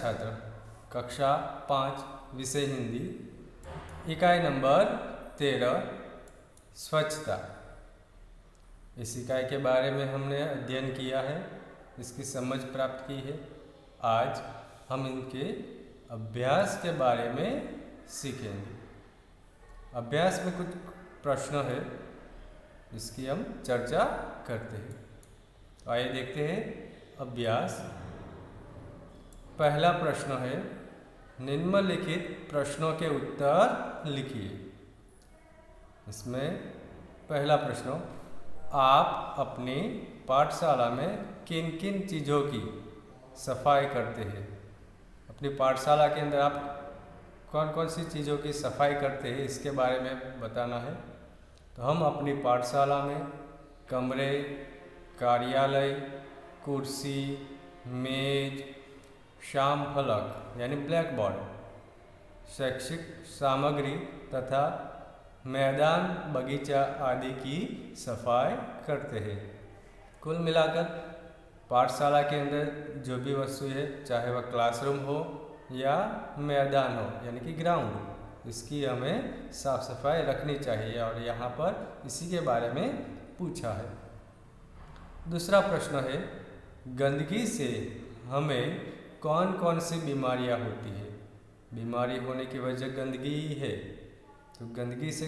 छात्र, कक्षा 5 विषय हिंदी, इकाई नंबर 13 स्वच्छता। इस इकाई के बारे में हमने अध्ययन किया है, इसकी समझ प्राप्त की है। आज हम इनके अभ्यास के बारे में सीखेंगे। अभ्यास में कुछ प्रश्न है, इसकी हम चर्चा करते हैं। आइए देखते हैं अभ्यास। पहला प्रश्न है, निम्नलिखित प्रश्नों के उत्तर लिखिए। इसमें पहला प्रश्न, आप अपनी पाठशाला में किन किन चीज़ों की सफाई करते हैं? अपनी पाठशाला के अंदर आप कौन कौन सी चीज़ों की सफाई करते हैं, इसके बारे में बताना है। तो हम अपनी पाठशाला में कमरे, कार्यालय, कुर्सी, मेज, श्याम फलक यानी ब्लैक बोर्ड, शैक्षिक सामग्री तथा मैदान, बगीचा आदि की सफाई करते हैं। कुल मिलाकर पाठशाला के अंदर जो भी वस्तु है, चाहे वह क्लासरूम हो या मैदान हो यानी कि ग्राउंड, इसकी हमें साफ सफाई रखनी चाहिए और यहाँ पर इसी के बारे में पूछा है। दूसरा प्रश्न है, गंदगी से हमें कौन कौन सी बीमारियां होती है? बीमारी होने की वजह गंदगी ही है, तो गंदगी से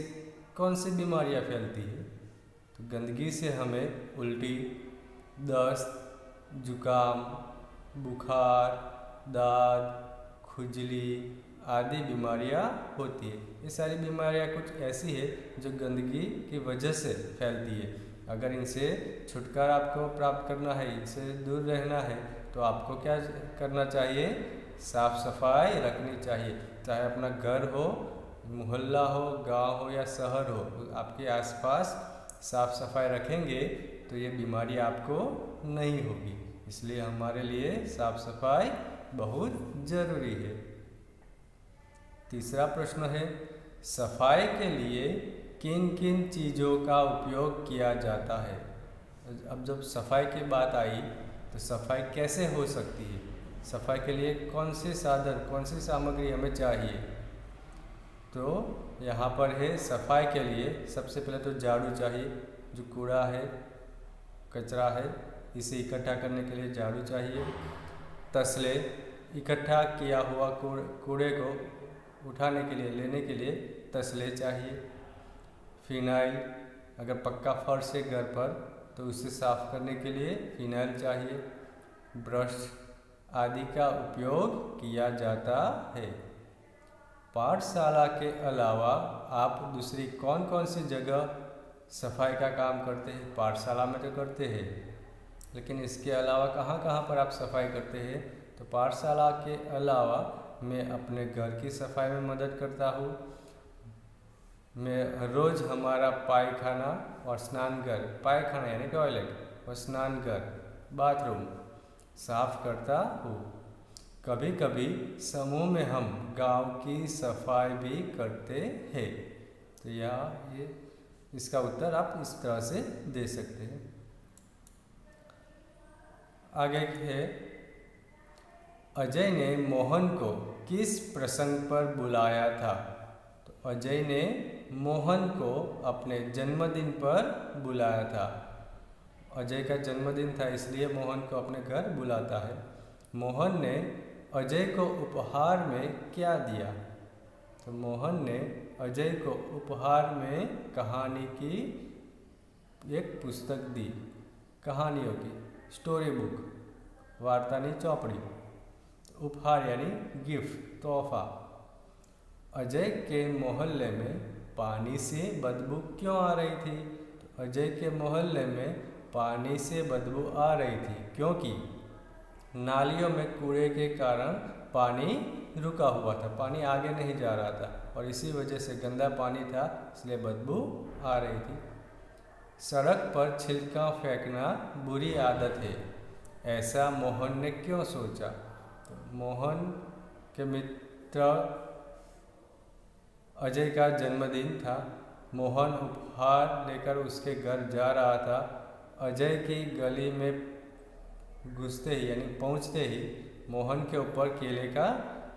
कौन सी बीमारियां फैलती है? तो गंदगी से हमें उल्टी, दस्त, जुकाम, बुखार, दाद, खुजली आदि बीमारियां होती है। ये सारी बीमारियां कुछ ऐसी है जो गंदगी की वजह से फैलती है। अगर इनसे छुटकारा आपको प्राप्त करना है, इनसे दूर रहना है, तो आपको क्या करना चाहिए? साफ सफाई रखनी चाहिए। चाहे अपना घर हो, मोहल्ला हो, गांव हो या शहर हो, आपके आसपास साफ सफाई रखेंगे तो ये बीमारी आपको नहीं होगी। इसलिए हमारे लिए साफ सफाई बहुत ज़रूरी है। तीसरा प्रश्न है, सफाई के लिए किन किन चीज़ों का उपयोग किया जाता है? अब जब सफाई की बात आई तो सफाई कैसे हो सकती है? सफाई के लिए कौन से साधन, कौन सी सामग्री हमें चाहिए? तो यहाँ पर है, सफाई के लिए सबसे पहले तो झाड़ू चाहिए। जो कूड़ा है, कचरा है, इसे इकट्ठा करने के लिए झाड़ू चाहिए। तसले, इकट्ठा किया हुआ कूड़े को उठाने के लिए, लेने के लिए तसले चाहिए। फिनाइल, अगर पक्का फर्श है घर पर तो उसे साफ करने के लिए फिनाइल चाहिए। ब्रश आदि का उपयोग किया जाता है। पाठशाला के अलावा आप दूसरी कौन कौन सी जगह सफाई का काम करते हैं? पाठशाला में तो करते हैं, लेकिन इसके अलावा कहाँ कहाँ पर आप सफाई करते हैं? तो पाठशाला के अलावा मैं अपने घर की सफाई में मदद करता हूँ। मैं रोज़ हमारा पायखाना और स्नानघर, पायखाना यानी टॉयलेट और स्नानघर, बाथरूम साफ करता हूँ। कभी कभी समूह में हम गांव की सफाई भी करते हैं। तो ये इसका उत्तर आप इस तरह से दे सकते हैं। आगे है, अजय ने मोहन को किस प्रसंग पर बुलाया था? तो अजय ने मोहन को अपने जन्मदिन पर बुलाया था। अजय का जन्मदिन था, इसलिए मोहन को अपने घर बुलाता है। मोहन ने अजय को उपहार में क्या दिया? तो मोहन ने अजय को उपहार में कहानी की एक पुस्तक दी, कहानियों की स्टोरी बुक, वार्तानी चौपड़ी। उपहार यानी गिफ्ट, तोहफा। अजय के मोहल्ले में पानी से बदबू क्यों आ रही थी? तो अजय के मोहल्ले में पानी से बदबू आ रही थी क्योंकि नालियों में कूड़े के कारण पानी रुका हुआ था, पानी आगे नहीं जा रहा था और इसी वजह से गंदा पानी था, इसलिए बदबू आ रही थी। सड़क पर छिलका फेंकना बुरी आदत है, ऐसा मोहन ने क्यों सोचा? तो मोहन के मित्र अजय का जन्मदिन था। मोहन उपहार लेकर उसके घर जा रहा था। अजय की गली में घुसते ही यानी पहुंचते ही मोहन के ऊपर केले का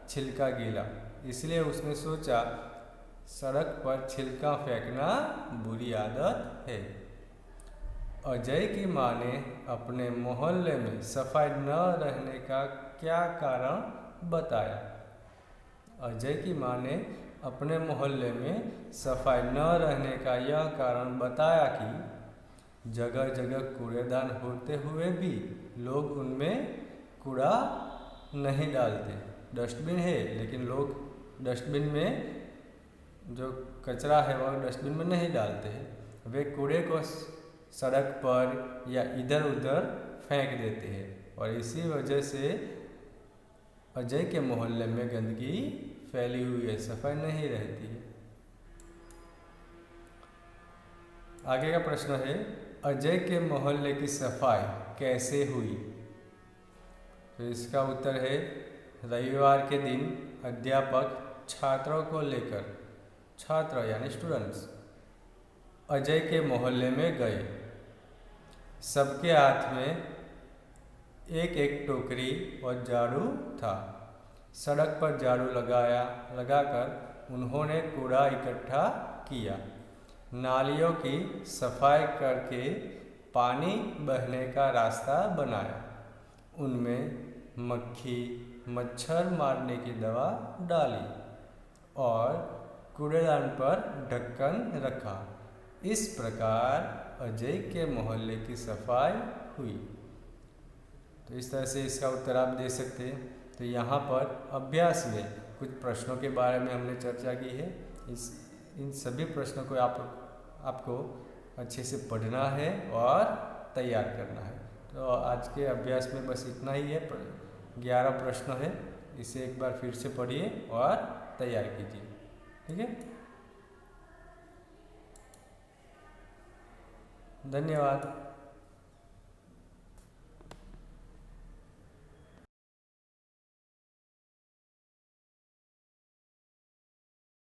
छिलका गिरा, इसलिए उसने सोचा सड़क पर छिलका फेंकना बुरी आदत है। अजय की माँ ने अपने मोहल्ले में सफाई न रहने का क्या कारण बताया। अजय की माँ ने अपने मोहल्ले में सफाई न रहने का यह कारण बताया कि जगह जगह कूड़ेदान होते हुए भी लोग उनमें कूड़ा नहीं डालते। डस्टबिन है लेकिन लोग डस्टबिन में जो कचरा है वह डस्टबिन में नहीं डालते हैं, वे कूड़े को सड़क पर या इधर उधर फेंक देते हैं और इसी वजह से अजय के मोहल्ले में गंदगी फैली हुई है, सफाई नहीं रहती है। आगे का प्रश्न है, अजय के मोहल्ले की सफाई कैसे हुई। तो इसका उत्तर है, रविवार के दिन अध्यापक छात्रों को लेकर, छात्र यानी स्टूडेंट्स, अजय के मोहल्ले में गए। सबके हाथ में एक एक टोकरी और झाड़ू था। सड़क पर झाड़ू लगाकर उन्होंने कूड़ा इकट्ठा किया, नालियों की सफाई करके पानी बहने का रास्ता बनाया, उनमें मक्खी मच्छर मारने की दवा डाली और कूड़ेदान पर ढक्कन रखा। इस प्रकार अजय के मोहल्ले की सफाई हुई। तो इस तरह से इसका उत्तर आप दे सकते हैं। तो यहाँ पर अभ्यास में कुछ प्रश्नों के बारे में हमने चर्चा की है। इन सभी प्रश्नों को आपको अच्छे से पढ़ना है और तैयार करना है। तो आज के अभ्यास में बस इतना ही है। 11 प्रश्न है, इसे एक बार फिर से पढ़िए और तैयार कीजिए। ठीक है, धन्यवाद।